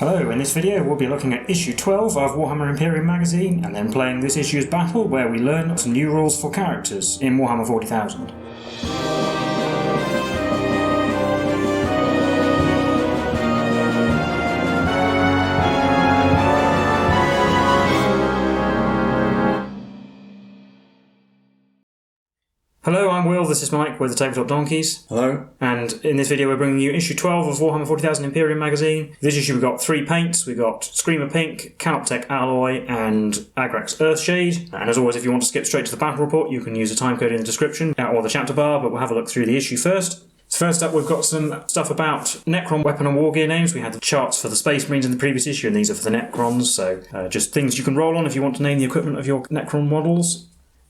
Hello, in this video we'll be looking at issue 12 of Warhammer Imperium magazine and then playing this issue's battle where we learn some new rules for characters in Warhammer 40,000. Hello, I'm Will, this is Mike with the Tabletop Donkeys. Hello. And in this video we're bringing you issue 12 of Warhammer 40,000 Imperium magazine. This issue we've got 3 paints. We've got Screamer Pink, Canoptech Alloy and Agrax Earthshade. And as always, if you want to skip straight to the battle report, you can use the timecode in the description or the chapter bar, but we'll have a look through the issue first. So first up, we've got some stuff about Necron weapon and war gear names. We had the charts for the Space Marines in the previous issue, and these are for the Necrons, so just things you can roll on if you want to name the equipment of your Necron models.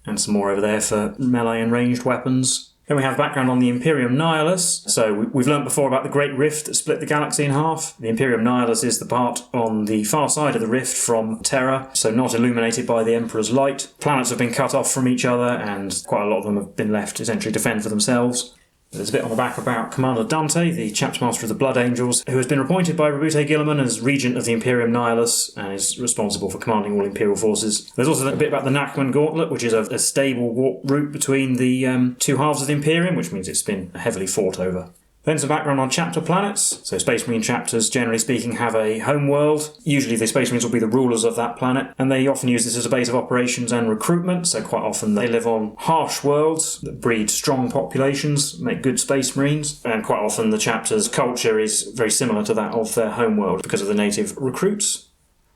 And some more over there for melee and ranged weapons. Then we have background on the Imperium Nihilus. So we've learnt before about the Great Rift that split the galaxy in half. The Imperium Nihilus is the part on the far side of the rift from Terra, so not illuminated by the Emperor's light. Planets have been cut off from each other, and quite a lot of them have been left to essentially defend for themselves. There's a bit on the back about Commander Dante, the Chapter Master of the Blood Angels, who has been appointed by Rabute Gilliman as Regent of the Imperium Nihilus and is responsible for commanding all Imperial forces. There's also a bit about the Nachman Gauntlet, which is a stable warp route between the two halves of the Imperium, which means it's been heavily fought over. Then some background on chapter planets. So Space Marine chapters, generally speaking, have a home world. Usually the Space Marines will be the rulers of that planet, and they often use this as a base of operations and recruitment, so quite often they live on harsh worlds that breed strong populations, make good Space Marines, and quite often the chapter's culture is very similar to that of their home world because of the native recruits.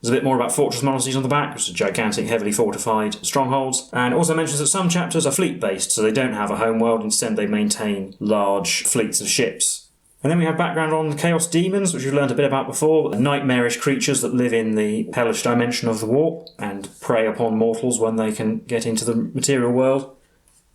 There's a bit more about fortress monarchies on the back, which are gigantic, heavily fortified strongholds, and also mentions that some chapters are fleet-based, so they don't have a home world, instead they maintain large fleets of ships. And then we have background on the Chaos Demons, which we've learned a bit about before, nightmarish creatures that live in the hellish dimension of the warp and prey upon mortals when they can get into the material world.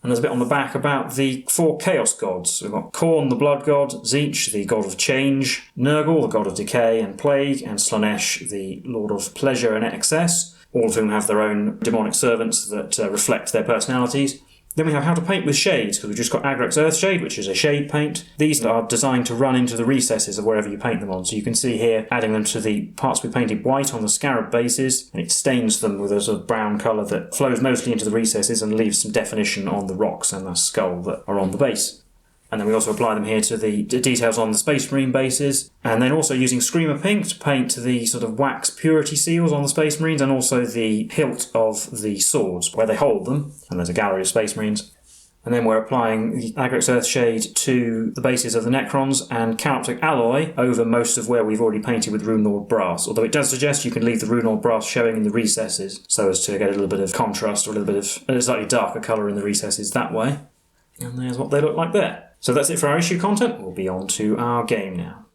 And there's a bit on the back about the 4 Chaos Gods. We've got Khorne, the Blood God, Tzeentch, the God of Change, Nurgle, the God of Decay and Plague, and Slaanesh, the Lord of Pleasure and Excess, all of whom have their own demonic servants that reflect their personalities. Then we have how to paint with shades, because we've just got Agrax Earthshade, which is a shade paint. These are designed to run into the recesses of wherever you paint them on. So you can see here, adding them to the parts we painted white on the scarab bases, and it stains them with a sort of brown colour that flows mostly into the recesses and leaves some definition on the rocks and the skull that are on the base. And then we also apply them here to the details on the Space Marine bases. And then also using Screamer Pink to paint the sort of wax purity seals on the Space Marines and also the hilt of the swords where they hold them. And there's a gallery of Space Marines. And then we're applying the Agrax Earthshade to the bases of the Necrons and Canoptech Alloy over most of where we've already painted with Runelord Brass. Although it does suggest you can leave the Runelord Brass showing in the recesses so as to get a little bit of contrast or a little bit of a slightly darker colour in the recesses that way. And there's what they look like there. So that's it for our issue content. We'll be on to our game now.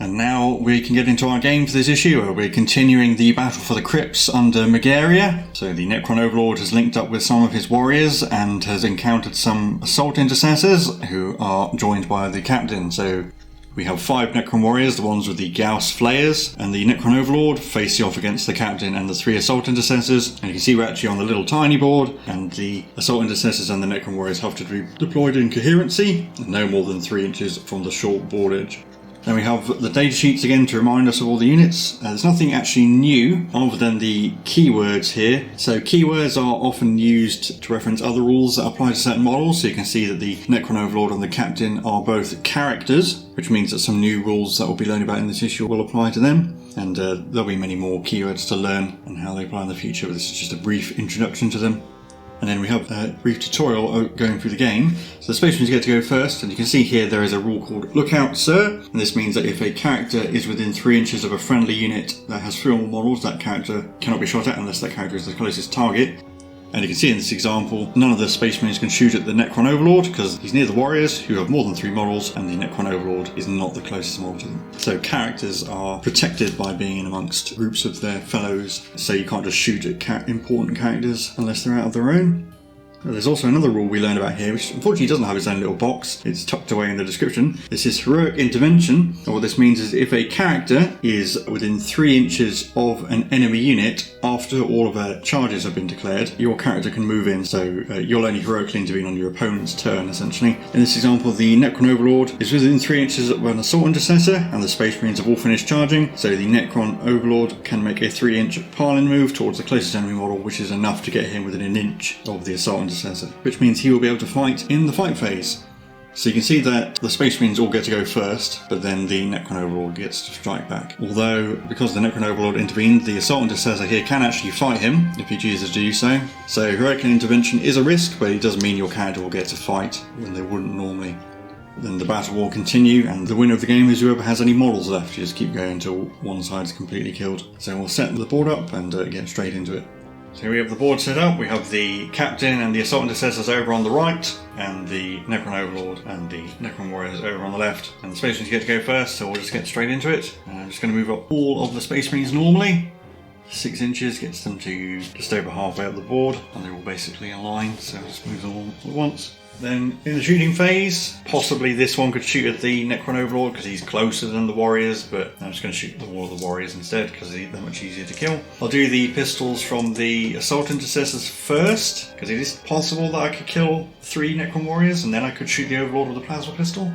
And now we can get into our game for this issue, where we're continuing the battle for the crypts under Megaria. So the Necron Overlord has linked up with some of his warriors and has encountered some assault intercessors who are joined by the captain. So we have 5 Necron warriors, the ones with the Gauss Flayers, and the Necron Overlord facing off against the captain and the 3 assault intercessors. And you can see we're actually on the little tiny board, and the assault intercessors and the Necron warriors have to be deployed in coherency, no more than 3 inches from the short board edge. Then we have the data sheets again to remind us of all the units. There's nothing actually new other than the keywords here. So keywords are often used to reference other rules that apply to certain models. So you can see that the Necron Overlord and the Captain are both characters, which means that some new rules that we'll be learning about in this issue will apply to them. And there'll be many more keywords to learn and how they apply in the future, but this is just a brief introduction to them. And then we have a brief tutorial going through the game. So the Space Marines get to go first, and you can see here there is a rule called Look Out Sir, and this means that if a character is within 3 inches of a friendly unit that has 3 or more models, that character cannot be shot at unless that character is the closest target. And you can see in this example, none of the Space Marines can shoot at the Necron Overlord because he's near the warriors who have more than 3 models, and the Necron Overlord is not the closest model to them. So characters are protected by being in amongst groups of their fellows, so you can't just shoot at important characters unless they're out of their own. There's also another rule we learned about here, which unfortunately doesn't have its own little box. It's tucked away in the description. This is heroic intervention. And what this means is if a character is within 3 inches of an enemy unit after all of their charges have been declared, your character can move in. So you'll only heroically intervene on your opponent's turn, essentially. In this example, the Necron Overlord is within 3 inches of an assault intercessor, and the Space Marines have all finished charging. So the Necron Overlord can make a 3-inch pile-in move towards the closest enemy model, which is enough to get him within an inch of the assault intercessor, which means he will be able to fight in the fight phase. So you can see that the Space Marines all get to go first, but then the Necron Overlord gets to strike back. Although, because the Necron Overlord intervened, the Assault Intercessor here can actually fight him if he chooses to do so. So heroic intervention is a risk, but it does mean your character will get to fight when they wouldn't normally. Then the battle will continue, and the winner of the game is whoever has any models left. You just keep going until one side is completely killed. So we'll set the board up and get straight into it. So we have the board set up. We have the Captain and the Assault Intercessors over on the right, and the Necron Overlord and the Necron Warriors over on the left. And the Space Marines get to go first, so we'll just get straight into it. And I'm just going to move up all of the Space Marines normally. 6 inches gets them to just over halfway up the board, and they're all basically in line, so I'll just move them all at once. Then in the shooting phase, possibly this one could shoot at the Necron Overlord because he's closer than the Warriors, but I'm just going to shoot at all of the Warriors instead because they're much easier to kill. I'll do the pistols from the Assault Intercessors first, because it is possible that I could kill 3 Necron Warriors and then I could shoot the Overlord with a plasma pistol.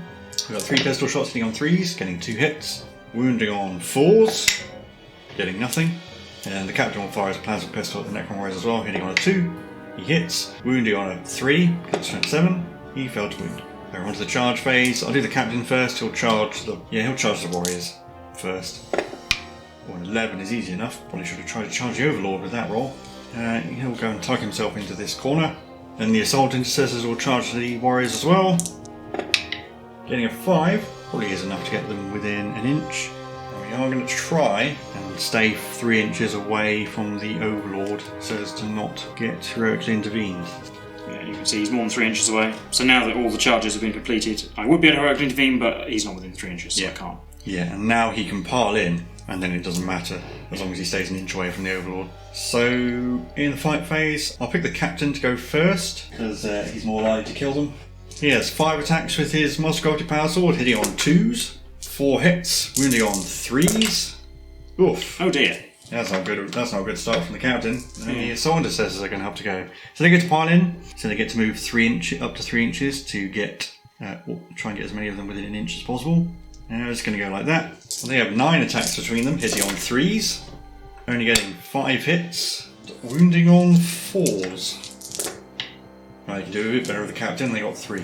We've got 3 pistol shots hitting on 3s, getting 2 hits, wounding on 4s, getting nothing, and the Captain will fire his plasma pistol at the Necron Warriors as well, hitting on a 2. He hits, wounding on a 3, gets strength 7, he failed to wound. Over onto the charge phase. I'll do the Captain first, he'll charge the Warriors first. Well, 11 is easy enough, probably should have tried to charge the Overlord with that roll. He'll go and tuck himself into this corner. Then the Assault Intercessors will charge the Warriors as well. Getting a 5, probably is enough to get them within an inch. We are going to try and stay 3 inches away from the Overlord so as to not get heroically intervened. Yeah, you can see he's more than 3 inches away. So now that all the charges have been completed, I would be able to heroically intervene, but he's not within 3 inches, so I can't. Yeah, and now he can pile in, and then it doesn't matter as long as he stays an inch away from the Overlord. So in the fight phase, I'll pick the Captain to go first because he's more likely to kill them. He has 5 attacks with his Muscovite Power Sword, hitting on 2s. 4 hits, wounding on 3s. Oof. Oh dear. That's not good. That's not a good start from the Captain. And the Assault Intercessors are going to have to go. So they get to pile in. So they get to move up to 3 inches to get try and get as many of them within an inch as possible. And it's going to go like that. And they have 9 attacks between them, hitting on 3s, only getting 5 hits, wounding on 4s. I can do a bit better with the Captain, they got 3.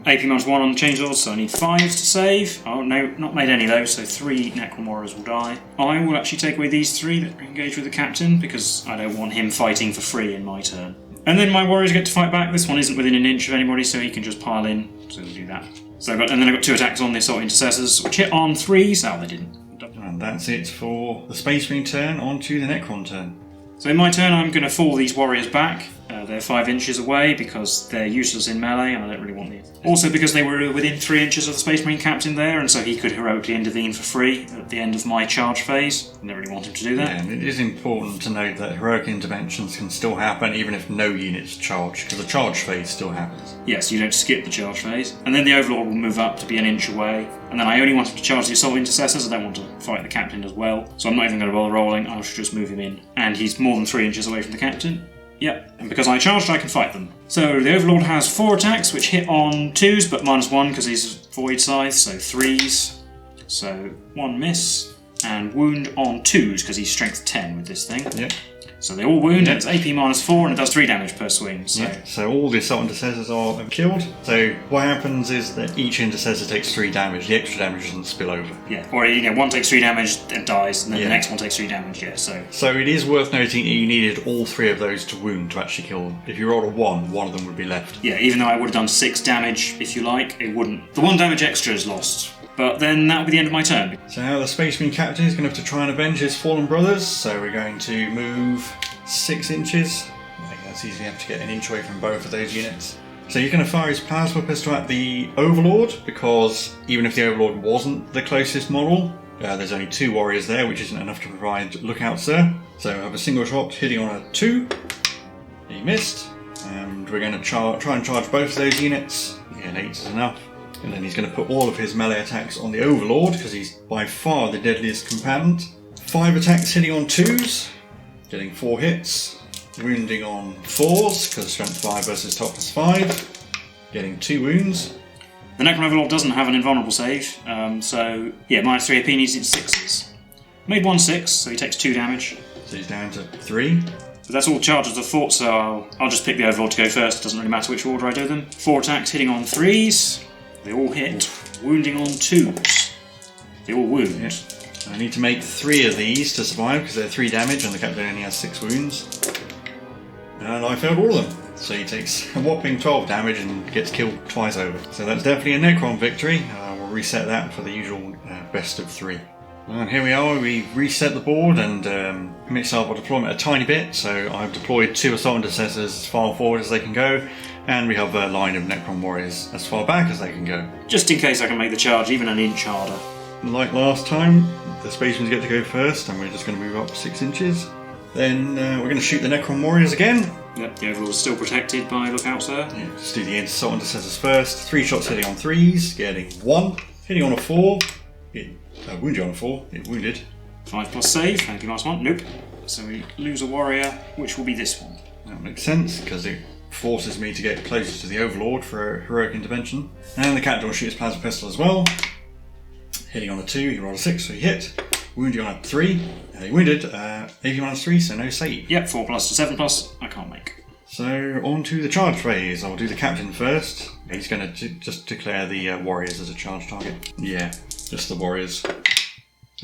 AP -1 on the chainsaws, so I need 5 to save. Oh no, not made any of those, so 3 Necron Warriors will die. I will actually take away these 3 that engage with the Captain, because I don't want him fighting for free in my turn. And then my Warriors get to fight back. This one isn't within an inch of anybody, so he can just pile in, so we'll do that. So and then I've got 2 attacks on the Assault Intercessors, which hit on 3s. Oh, they didn't. And that's it for the Space Marine turn, on to the Necron turn. So in my turn, I'm going to fall these Warriors back. They're 5 inches away because they're useless in melee and I don't really want these. Also because they were within 3 inches of the Space Marine Captain there, and so he could heroically intervene for free at the end of my charge phase. I don't really want him to do that. Yeah, and it is important to note that heroic interventions can still happen even if no units charge, because the charge phase still happens. Yes, you don't skip the charge phase. And then the Overlord will move up to be an inch away. And then I only want him to charge the Assault Intercessors. I don't want to fight the Captain as well. So I'm not even going to bother rolling. I should just move him in. And he's more than 3 inches away from the Captain. Yep, and because I charged, I can fight them. So the Overlord has 4 attacks, which hit on 2s, but -1 because he's Void Scythe, so 3s. So 1 miss, and wound on 2s because he's Strength 10 with this thing. Yep. So they all wound, and it's AP -4, and it does 3 damage per swing. So. Yeah. So all the Assault Intercessors are killed. So what happens is that each Intercessor takes 3 damage. The extra damage doesn't spill over. Yeah, or one takes 3 damage and dies, and then the next one takes 3 damage, So it is worth noting that you needed all 3 of those to wound to actually kill them. If you rolled a 1, one of them would be left. Yeah, even though I would have done 6 damage, if you like, it wouldn't. The 1 damage extra is lost. But then that will be the end of my turn. So now the Space Marine Captain is going to have to try and avenge his fallen brothers. So we're going to move 6 inches. I think that's easy enough to get an inch away from both of those units. So you're going to fire his plasma pistol at the Overlord, because even if the Overlord wasn't the closest model, there's only 2 warriors there, which isn't enough to provide lookout, sir. So I have a single shot hitting on a 2. He missed. And we're going to try and charge both of those units. Again, 8 is enough. And then he's going to put all of his melee attacks on the Overlord, because he's by far the deadliest combatant. 5 attacks hitting on 2s, getting 4 hits. Wounding on 4s, because strength 5 versus toughness 5, getting 2 wounds. The Necron Overlord doesn't have an invulnerable save, so yeah, -3 AP needs it 6s. Made 1 6, so he takes 2 damage. So he's down to 3. But that's all charges of thought, so I'll just pick the Overlord to go first. It doesn't really matter which order I do them. 4 attacks hitting on 3s. They all hit. Wounding on 2s. They all wound. Yep. I need to make 3 of these to survive because they're 3 damage and the captain only has 6 wounds. And I failed all of them. So he takes a whopping 12 damage and gets killed twice over. So that's definitely a Necron victory. We'll reset that for the usual best of 3. And here we are, we reset the board and mixed up our deployment a tiny bit. So I've deployed 2 assault intercessors as far forward as they can go. And we have a line of Necron warriors as far back as they can go. Just in case I can make the charge even an inch harder. Like last time, the spacemen get to go first and we're just going to move up 6 inches. Then we're going to shoot the Necron warriors again. Yep, the Overlord's still protected by Lookout Sir. Yeah, just do the assault intercessors first. 3 shots hitting on 3s, getting 1. Hitting on a 4, wounded on a 4, it wounded. 5+ save, anything last one? Nope. So we lose a warrior, which will be this one. That makes sense, because it forces me to get closer to the Overlord for a heroic intervention. And the captain will shoot his plasma pistol as well. Hitting on a 2, he rolled a 6, so he hit. Wounding on a 3, he wounded, 80-3, so no save. Yep, 4+ to 7+, I can't make. So on to the charge phase. I'll do the captain first. He's going to just declare the warriors as a charge target. Yeah, just the warriors.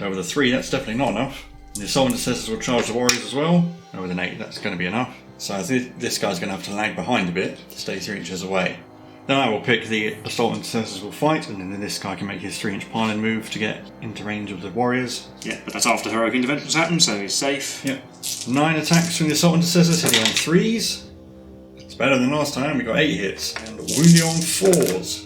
Over the 3, that's definitely not enough. The assault intercessors will charge the warriors as well. With an 8, that's going to be enough. So this guy's going to have to lag behind a bit to stay 3 inches away. Then I will pick the assault intercessors will fight, and then this guy can make his 3-inch pylon move to get into range of the warriors. Yeah, but that's after heroic interventions happen, so he's safe. Yep. 9 attacks from the assault intercessors hitting on 3s. It's better than last time, we got 8 hits. And wounding on 4s.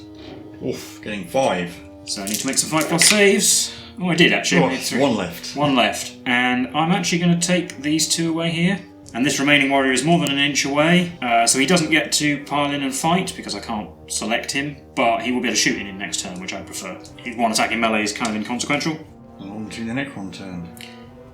Oof, getting 5. So I need to make some 5+ saves. Oh, I did actually. Oh, 1 left. 1 left. And I'm actually going to take these 2 away here. And this remaining warrior is more than an inch away, so he doesn't get to pile in and fight because I can't select him, but he will be able to shoot in next turn, which I prefer. 1 attack in melee is kind of inconsequential. On to the Necron turn.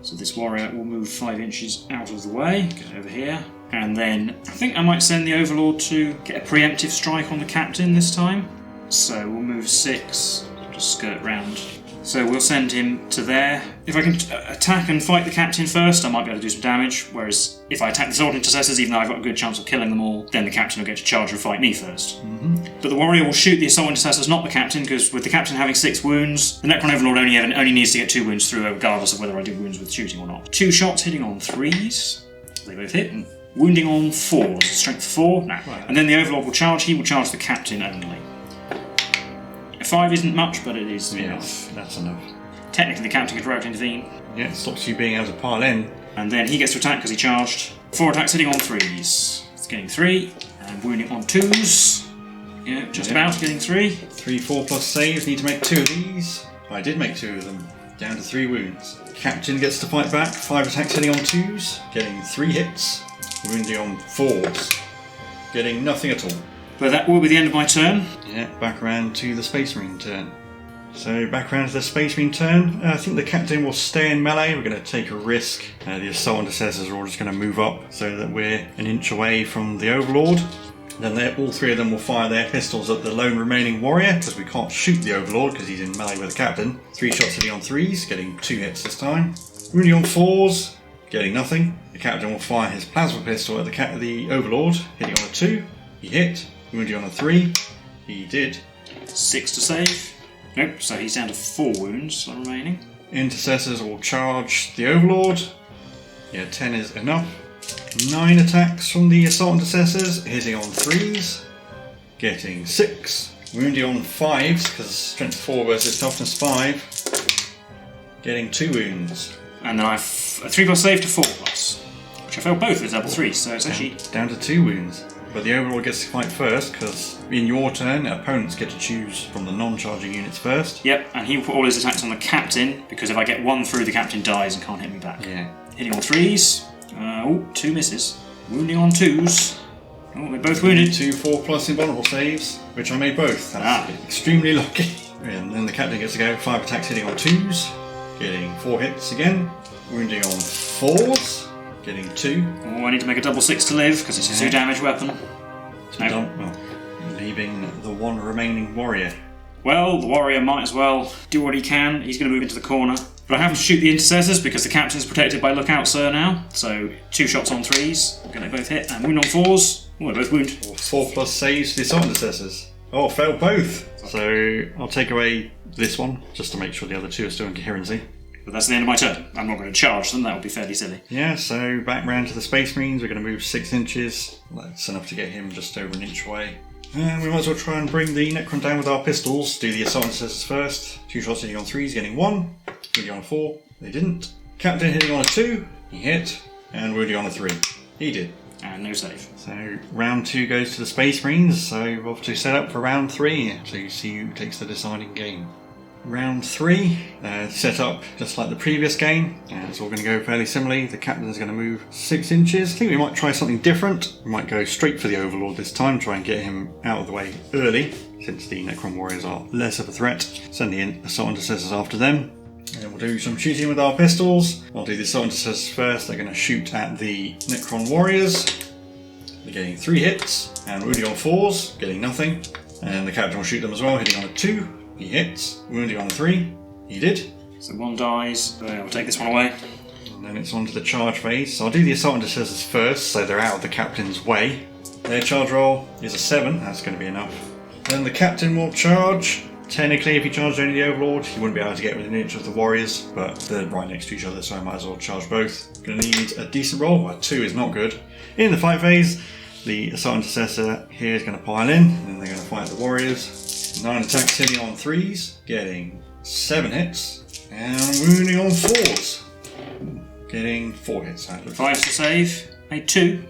So this warrior will move 5 inches out of the way, get over here, and then I think I might send the Overlord to get a preemptive strike on the captain this time. So we'll move 6, just skirt round. So we'll send him to there. If I can attack and fight the captain first, I might be able to do some damage, whereas if I attack the assault intercessors, even though I've got a good chance of killing them all, then the captain will get to charge and fight me first. Mm-hmm. But the warrior will shoot the assault intercessors, not the captain, because with the captain having 6 wounds, the Necron Overlord only needs to get 2 wounds through, regardless of whether I do wounds with shooting or not. 2 shots hitting on 3s. They both hit. And wounding on 4s. Strength 4. No. Right. And then the Overlord will charge. He will charge the captain only. 5 isn't much, but it is enough. That's enough. Technically, the captain could heroic intervene. Yeah, it stops you being able to pile in. And then he gets to attack because he charged. 4 attacks hitting on 3s. It's getting 3. And wounding on 2s. Yeah, just about getting 3. 3 4+ saves, need to make 2 of these. I did make 2 of them. Down to 3 wounds. Captain gets to fight back. 5 attacks hitting on 2s. Getting 3 hits. Wounding on 4s. Getting nothing at all. But that will be the end of my turn. Yeah, back around to the Space Marine turn. So back around to the Space Marine turn. I think the captain will stay in melee. We're going to take a risk. The assault intercessors are all just going to move up so that we're an inch away from the Overlord. Then all 3 of them will fire their pistols at the lone remaining warrior because we can't shoot the Overlord because he's in melee with the captain. 3 shots hitting on 3s, getting 2 hits this time. Wounding on 4s, getting nothing. The captain will fire his plasma pistol at the Overlord, hitting on a 2. He hit. Wounding on a 3. He did. 6 to save. Nope, so he's down to 4 wounds remaining. Intercessors will charge the Overlord. Yeah, 10 is enough. 9 attacks from the assault intercessors, hitting on 3s. Getting 6. Wounding on 5s, because strength 4 versus toughness 5. Getting 2 wounds. And then I've a 3+ save to 4+, which I failed both with level 3, so it's actually... Down to 2 wounds. But the Overlord gets to fight first, because in your turn, opponents get to choose from the non-charging units first. Yep, and he will put all his attacks on the captain, because if I get 1 through, the captain dies and can't hit me back. Yeah. Hitting on 3s. 2 misses. Wounding on 2s. Oh, they're both wounded. 2 4+ invulnerable saves, which I made both. That's extremely lucky. And then the captain gets to go. 5 attacks hitting on 2s, getting 4 hits again. Wounding on 4s, getting 2. Oh, I need to make a double 6 to live because it's a 2 damage weapon. Leaving the one remaining warrior. Well, the warrior might as well do what he can. He's going to move into the corner. But I have to shoot the intercessors because the captain's protected by Lookout Sir now. So 2 shots on 3s. Going to both hit. And wound on 4s. Oh, they both wound. 4+ saves to the assault intercessors. Oh, failed both. So I'll take away this one just to make sure the other 2 are still in coherency. But that's the end of my turn. I'm not going to charge them. That would be fairly silly. Yeah, so back round to the Space Marines. We're going to move 6 inches. That's enough to get him just over an inch away. And we might as well try and bring the Necron down with our pistols. Do the assault intercessors first. 2 shots hitting on 3s, getting 1. Wounding on a 4. They didn't. Captain hitting on a 2. He hit. And wounding on a 3. He did. And no save. So round 2 goes to the Space Marines. So we're off to set up for round 3 to see who takes the deciding game. Round 3, set up just like the previous game, and it's all going to go fairly similarly. The captain is going to move 6 inches. I think we might try something different. We might go straight for the Overlord this time, try and get him out of the way early, since the Necron warriors are less of a threat. Send the assault intercessors after them. And we'll do some shooting with our pistols. I'll do the assault intercessors first. They're going to shoot at the Necron warriors. They're getting 3 hits, and wounding on 4s, getting nothing. And the captain will shoot them as well, hitting on a 2. He hits. Wounding on a 3. He did. So 1 dies. We'll take this one away. And then it's on to the charge phase. So I'll do the assault intercessors first, so they're out of the captain's way. Their charge roll is a 7. That's going to be enough. Then the captain will charge. Technically, if he charged only the Overlord, he wouldn't be able to get within an inch of the warriors, but they're right next to each other, so I might as well charge both. Going to need a decent roll. Well, 2 is not good. In the fight phase, the assault intercessor here is going to pile in, and then they're going to fight the warriors. 9 attacks hitting on 3s, getting 7 hits, and wounding on 4s, getting 4 hits. 5 to save, a 2.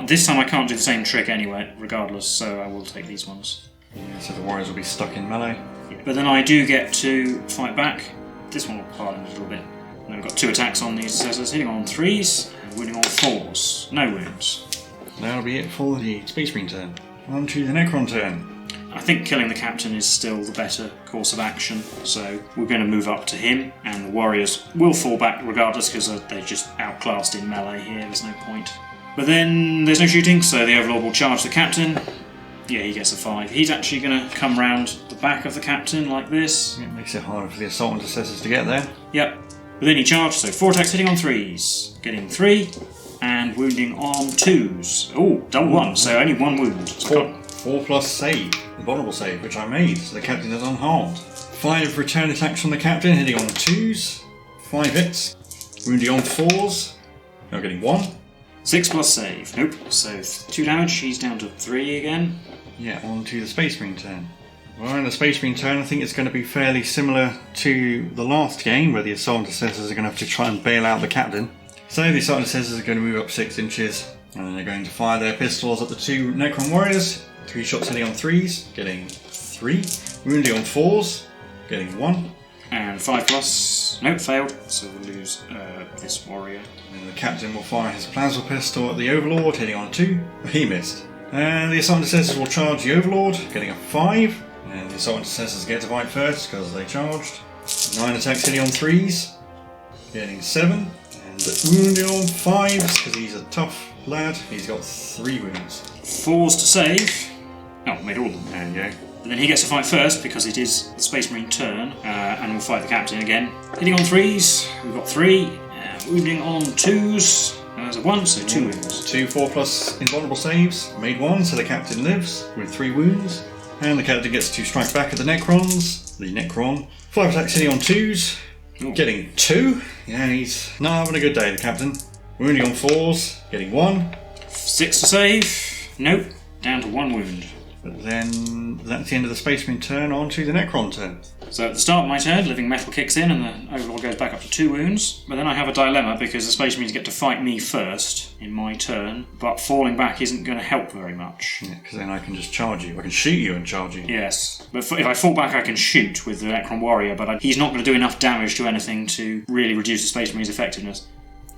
This time I can't do the same trick anyway, regardless, so I will take these ones. Yeah, so the warriors will be stuck in melee. But then I do get to fight back. This one will pile in a little bit. And then we've got 2 attacks on these intercessors, hitting on 3s, and wounding on 4s. No wounds. That'll be it for the Space Marine turn. On to the Necron turn. I think killing the captain is still the better course of action, so we're going to move up to him, and the warriors will fall back regardless because they're just outclassed in melee here, there's no point. But then there's no shooting, so the Overlord will charge the captain. Yeah, he gets a 5. He's actually going to come round the back of the captain like this. It makes it harder for the assault intercessors to get there. Yep. But then he charged, so 4 attacks hitting on 3s, getting 3, and wounding on 2s. Oh, double 1, so only 1 wound. 4+ save, the vulnerable save, which I made, so the captain is unharmed. 5 return attacks from the captain, hitting on 2s. 5 hits, wounding on 4s. Now getting 1. 6+ save. Nope. So 2 damage. He's down to 3 again. Yeah, on to the Space Marine turn. Well, in the Space Marine turn, I think it's going to be fairly similar to the last game, where the assault intercessors are going to have to try and bail out the captain. So the assault intercessors are going to move up 6 inches, and then they're going to fire their pistols at the 2 Necron warriors. 3 shots hitting on 3s, getting 3. Wounding on 4s, getting 1. And 5+. Nope, failed. So we'll lose this warrior. And the captain will fire his plasma pistol at the Overlord, hitting on 2. He missed. And the assault intercessors will charge the Overlord, getting a 5. And the assault intercessors get to fight first because they charged. 9 attacks hitting on 3s, getting 7. And wounding on 5s because he's a tough lad. He's got 3 wounds. 4s to save. Oh, made all of them. There you go. And then he gets to fight first because it is the Space Marine turn, and we'll fight the captain again. Hitting on 3s, we've got 3. Wounding on 2s, there's a 1, so 2 wounds. 2 4+ invulnerable saves, made 1, so the captain lives with 3 wounds. And the captain gets to strike back at the Necrons. The Necron. 5 attacks hitting on 2s, getting 2. Yeah, he's not having a good day, the captain. Wounding on 4s, getting 1. 6 to save. Nope, down to 1 wound. But then that's the end of the Space Marine turn, on to the Necron turn. So at the start of my turn, Living Metal kicks in and the Overlord goes back up to 2 wounds. But then I have a dilemma because the Space Marines get to fight me first in my turn, but falling back isn't going to help very much. Yeah, because then I can just charge you. I can shoot you and charge you. Yes, but if I fall back I can shoot with the Necron Warrior, but he's not going to do enough damage to anything to really reduce the Space Marine's effectiveness.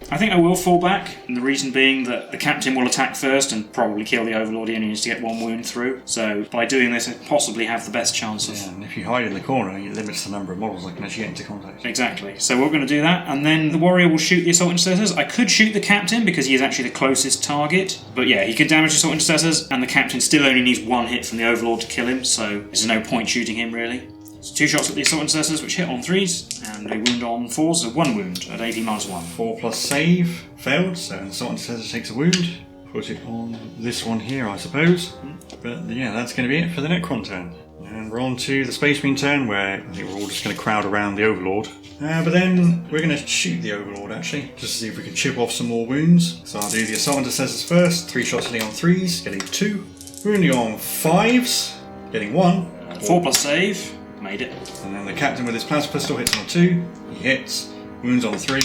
I think I will fall back, and the reason being that the captain will attack first and probably kill the overlord. He only needs to get 1 wound through. So by doing this, I possibly have the best chance of... Yeah, and if you hide in the corner, it limits the number of models that can actually get into contact. Exactly. So we're going to do that, and then the warrior will shoot the assault intercessors. I could shoot the captain because he is actually the closest target, but yeah, he could damage the assault intercessors, and the captain still only needs 1 hit from the overlord to kill him, so there's no point shooting him really. So 2 shots at the assault intercessors, which hit on 3s, and a wound on 4s, so 1 wound at AP -1. 4 plus save failed, so the assault intercessor takes a wound. Put it on this one here, I suppose. But yeah, that's going to be it for the Necron turn. And we're on to the Space Marine turn, where I think we're all just going to crowd around the Overlord. But then we're going to shoot the Overlord, actually, just to see if we can chip off some more wounds. So I'll do the assault intercessors first. 3 shots hitting on 3s, getting 2. Wounding on 5s, getting 1. 4 plus save. Made it. And then the captain with his plasma pistol hits on 2. He hits. Wounds on 3.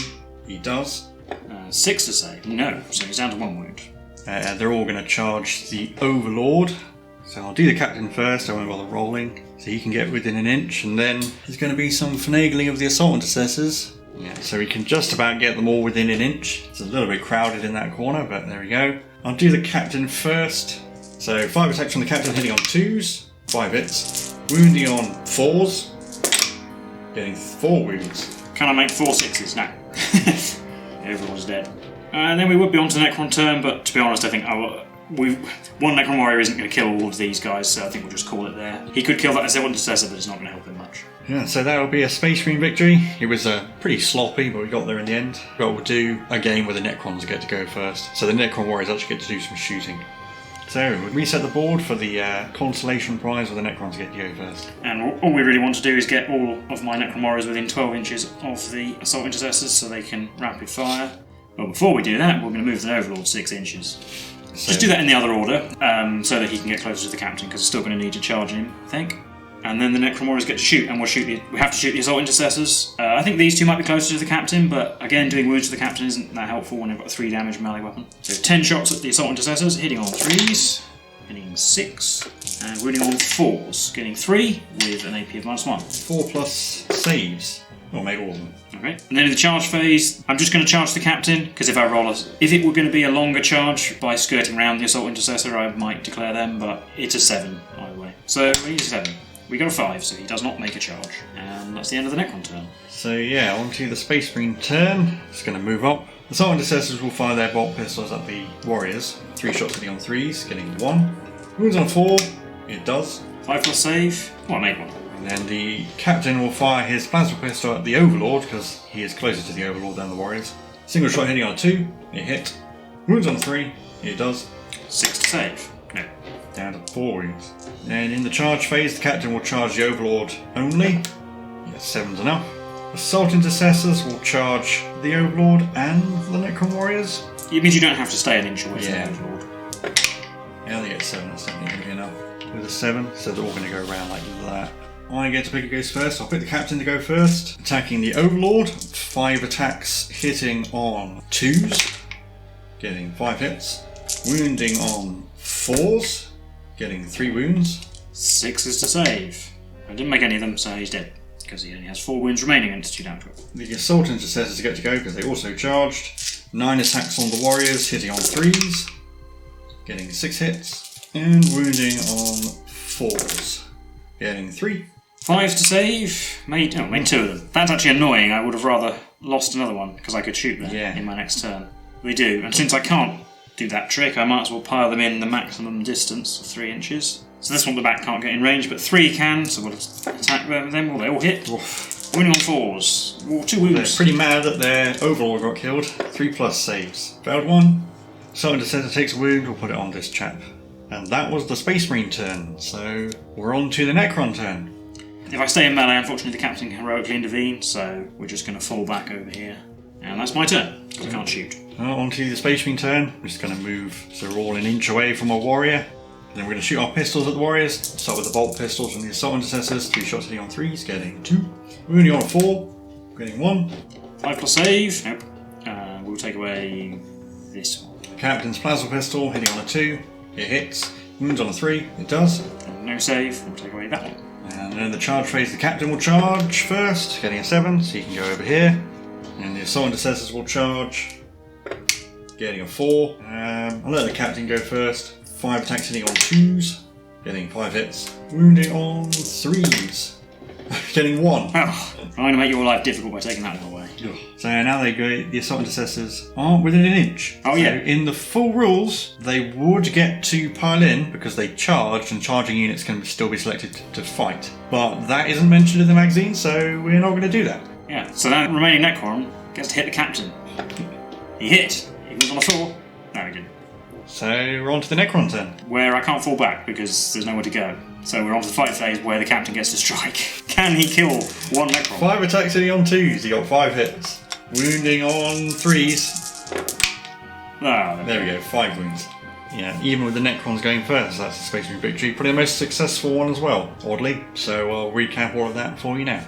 He does. 6 to save. No, so he's down to 1 wound. They're all going to charge the Overlord. So I'll do the captain first, I won't bother rolling. So he can get within an inch, and then there's going to be some finagling of the assault intercessors. Yeah, so we can just about get them all within an inch. It's a little bit crowded in that corner, but there we go. I'll do the captain first. So 5 attacks from the captain hitting on 2s. 5 hits. Wounding on 4s. Getting 4 wounds. Can I make 4 6s? No. Everyone's dead. And then we would be on to the Necron turn, but to be honest, I think one Necron warrior isn't going to kill all of these guys, so I think we'll just call it there. He could kill that assault intercessor, but it's not going to help him much. Yeah, so that'll be a Space Marine victory. It was pretty sloppy, but we got there in the end. But we'll do a game where the Necrons get to go first. So the Necron warriors actually get to do some shooting. So we'll reset the board for the consolation prize, where the Necrons get to go first. And all we really want to do is get all of my Necron warriors within 12 inches of the assault intercessors so they can rapid fire. But before we do that, we're going to move the Overlord 6 inches. So just do that in the other order, so that he can get closer to the captain, because it's still going to need to charge him, I think. And then the Necron warriors get to shoot, and we have to shoot the assault intercessors. I think these 2 might be closer to the captain, but again, doing wounds to the captain isn't that helpful when they've got a 3 damage melee weapon. So 10 shots at the assault intercessors, hitting on 3s, hitting 6, and wounding on 4s, getting 3 with an AP of -1. 4 plus saves. Or made all of them. Okay. And then in the charge phase, I'm just going to charge the captain, because if it were going to be a longer charge by skirting around the assault intercessor, I might declare them, but it's a 7 either way. So he's a 7. We got a 5, so he does not make a charge. And that's the end of the Necron turn. So yeah, on to the Space Marine turn. It's going to move up. The assault intercessors will fire their bolt pistols at the warriors. 3 shots hitting on 3s, getting 1. Wounds on 4, it does. 5 plus save. Oh, I made 1. And then the captain will fire his plasma pistol at the Overlord, because he is closer to the Overlord than the warriors. Single shot hitting on 2, it hit. Wounds on 3, it does. 6 to save. No. Down to 4 wounds. And in the charge phase, the captain will charge the Overlord only. Yes, 7's enough. Assault intercessors will charge the Overlord and the Necron warriors. It means you don't have to stay an inch away from the Overlord. Yeah, they get 7, that's definitely going to be enough. With a 7, so they're all going to go around like that. I get to pick who goes first. I'll pick the captain to go first. Attacking the Overlord. 5 attacks hitting on 2s. Getting 5 hits. Wounding on 4s. Getting 3 wounds. 6 is to save. I didn't make any of them, so he's dead. Because he only has 4 wounds remaining against 2 damage. The assault intercessors get to go because they also charged. 9 attacks on the warriors, hitting on 3s. Getting 6 hits. And wounding on 4s. Getting 3. 5 to save. Made 2 of them. That's actually annoying. I would have rather lost another one because I could shoot them in my next turn. We do, and since I can't do that trick, I might as well pile them in the maximum distance of 3 inches. So this one the back can't get in range, but 3 can, so we'll attack them. Well, they all hit. Wounding on 4s. 2 wounds. They're pretty mad that their Overlord got killed. 3 plus saves. Failed 1. Assault intercessor takes a wound. We'll put it on this chap. And that was the Space Marine turn. So we're on to the Necron turn. If I stay in melee, unfortunately the captain can heroically intervene, so we're just going to fall back over here. And that's my turn, because I can't shoot. On to the Space Marine turn. We're just going to move so we're all an inch away from a warrior. Then we're going to shoot our pistols at the warriors. Start with the bolt pistols and the assault intercessors. 3 shots hitting on 3s, getting 2. Wounding on 4, getting 1. 5 plus save. Nope. We'll take away this one. The captain's plasma pistol hitting on a 2. It hits. Wounds on a 3. It does. No save. We'll take away that one. And then in the charge phase, the captain will charge first, getting a 7, so he can go over here. And the assault intercessors will charge. getting a 4. I'll let the captain go first. 5 attacks hitting on 2s, getting 5 hits. Wounding on 3s, getting 1. Oh, I'm going to make your life difficult by taking that one away. So now they go, the assault intercessors aren't within an inch. Oh, so yeah. In the full rules, they would get to pile in because they charged, and charging units can still be selected to fight. But that isn't mentioned in the magazine, so we're not going to do that. Yeah, so that remaining Necron gets to hit the captain. He hit. He was on a 4. No, he didn't. So we're on to the Necron turn. Where I can't fall back because there's nowhere to go. So we're on to the fight phase where the captain gets to strike. Can he kill one Necron? 5 attacks hitting on 2s, he got 5 hits. Wounding on 3s. Ah, There we go, 5 wounds. Yeah, even with the Necrons going first, that's a Space Marine victory. Probably the most successful one as well, oddly. So I'll recap all of that for you now.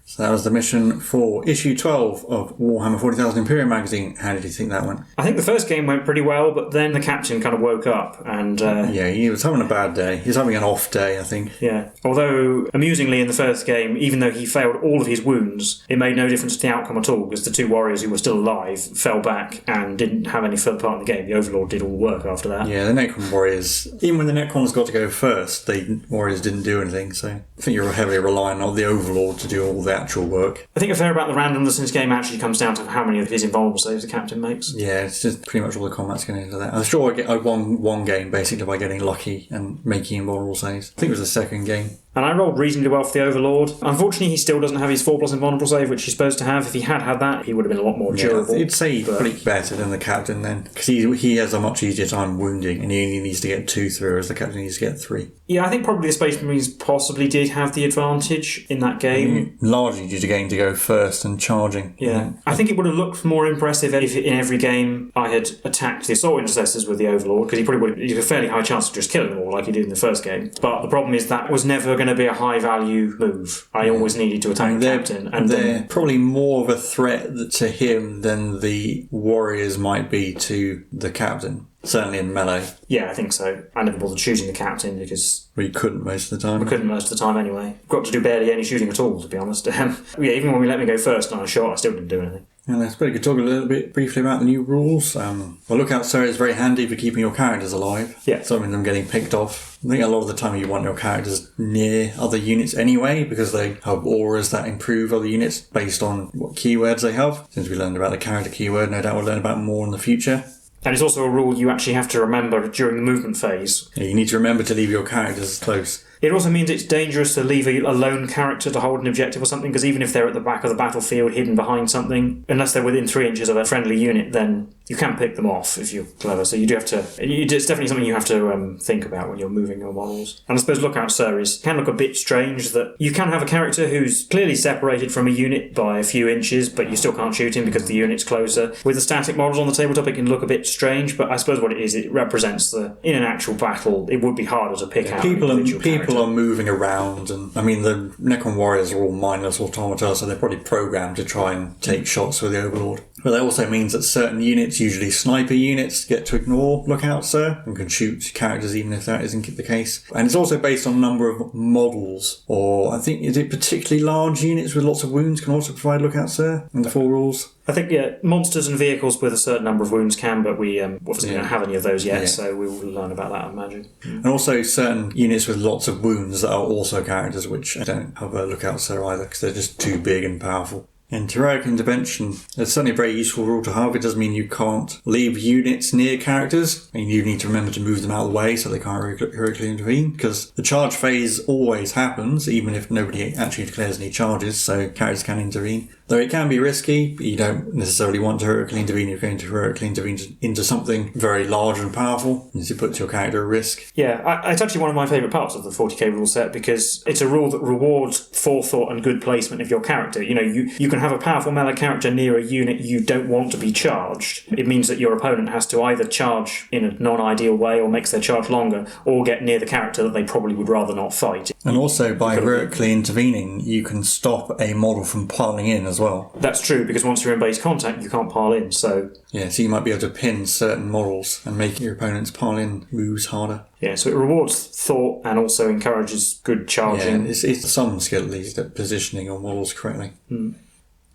So that was the mission for issue 12 of Warhammer 40,000 Imperium magazine. How did you think that went? I think the first game went pretty well, but then the captain kind of woke up and... Yeah, he was having a bad day. He was having an off day, I think. Yeah. Although, amusingly, in the first game, even though he failed all of his wounds, it made no difference to the outcome at all, because the 2 warriors who were still alive fell back and didn't have any further part in the game. The Overlord did all the work after that. Yeah, the Necron warriors, even when the Necrons got to go first, the warriors didn't do anything, so I think you're heavily relying on the Overlord to do all the actual work. I think a fair about the randomness in this game actually comes down to how many of his invulnerable saves the captain makes. Yeah, it's just pretty much all the combat's going into that. I'm sure I won one game basically by getting lucky and making invulnerable saves. I think it was the second game. And I rolled reasonably well for the Overlord. Unfortunately, he still doesn't have his 4+ invulnerable save, which he's supposed to have. If he had that, he would have been a lot more durable. I'd say he's probably better than the captain then, because he has a much easier time wounding, and he only needs to get 2 through, whereas the captain needs to get 3. Yeah, I think probably the Space Marines possibly did have the advantage in that game. Largely due to getting to go first and charging. Yeah. I think it would have looked more impressive if in every game I had attacked the assault intercessors with the Overlord, because he probably would have a fairly high chance of just killing them all like he did in the first game. But the problem is that was never going to be a high value move. I always needed to attack the captain. And they're probably more of a threat to him than the warriors might be to the captain. Certainly in melee. Yeah, I think so. I never bothered choosing the captain because... We couldn't most of the time. We couldn't most of the time anyway. Got to do barely any shooting at all, to be honest. Yeah, even when we let me go first on a shot, I still didn't do anything. And I suppose we could talk a little bit briefly about the new rules. Well, Lookout Sir is very handy for keeping your characters alive. Yeah. Stopping them getting picked off. I think a lot of the time you want your characters near other units anyway, because they have auras that improve other units based on what keywords they have. Since we learned about the character keyword, no doubt we'll learn about more in the future. And it's also a rule you actually have to remember during the movement phase. Yeah, you need to remember to leave your characters close. It also means it's dangerous to leave a lone character to hold an objective or something, because even if they're at the back of the battlefield hidden behind something, unless they're within 3 inches of a friendly unit, then you can pick them off if you're clever. So you do have to... It's definitely something you have to think about when you're moving your models. And I suppose Lookout Sir can look a bit strange that you can have a character who's clearly separated from a unit by a few inches, but you still can't shoot him because the unit's closer. With the static models on the tabletop, it can look a bit strange, but I suppose what it is, it represents in an actual battle, it would be harder to pick out people character. Are moving around, and I mean the Necron warriors are all mindless automata, so they're probably programmed to try and take shots with the Overlord. But that also means that certain units, usually sniper units, get to ignore Lookout Sir and can shoot characters even if that isn't the case. And it's also based on a number of models, or I think, is it particularly large units with lots of wounds can also provide Lookout Sir in the full rules? I think, yeah, monsters and vehicles with a certain number of wounds can, but we obviously don't have any of those yet, so we will learn about that, I imagine. And also certain units with lots of wounds that are also characters, which don't have a Lookout Sir either, because they're just too big and powerful. And heroic intervention, it's certainly a very useful rule to have. It does mean you can't leave units near characters, and you need to remember to move them out of the way so they can't heroically intervene, because the charge phase always happens, even if nobody actually declares any charges, so characters can intervene. Though it can be risky, but you don't necessarily want to heroically intervene. You're going to heroically intervene into something very large and powerful, and it puts your character at risk. Yeah, it's actually one of my favourite parts of the 40k rule set, because it's a rule that rewards forethought and good placement of your character. You know, you can have a powerful melee character near a unit you don't want to be charged. It means that your opponent has to either charge in a non-ideal way or makes their charge longer, or get near the character that they probably would rather not fight. And also, by heroically intervening, you can stop a model from piling in as well. That's true, because once you're in base contact, you can't pile in, so... Yeah, so you might be able to pin certain models and make your opponent's pile in moves harder. Yeah, so it rewards thought and also encourages good charging. Yeah, it's some skill at least at positioning your models correctly.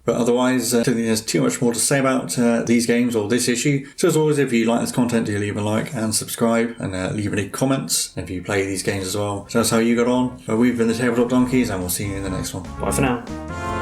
But otherwise, I don't think there's too much more to say about these games or this issue. So as always, if you like this content, do leave a like and subscribe, and leave any comments if you play these games as well. So that's how you got on. We've been the Tabletop Donkeys, and we'll see you in the next one. Bye for now.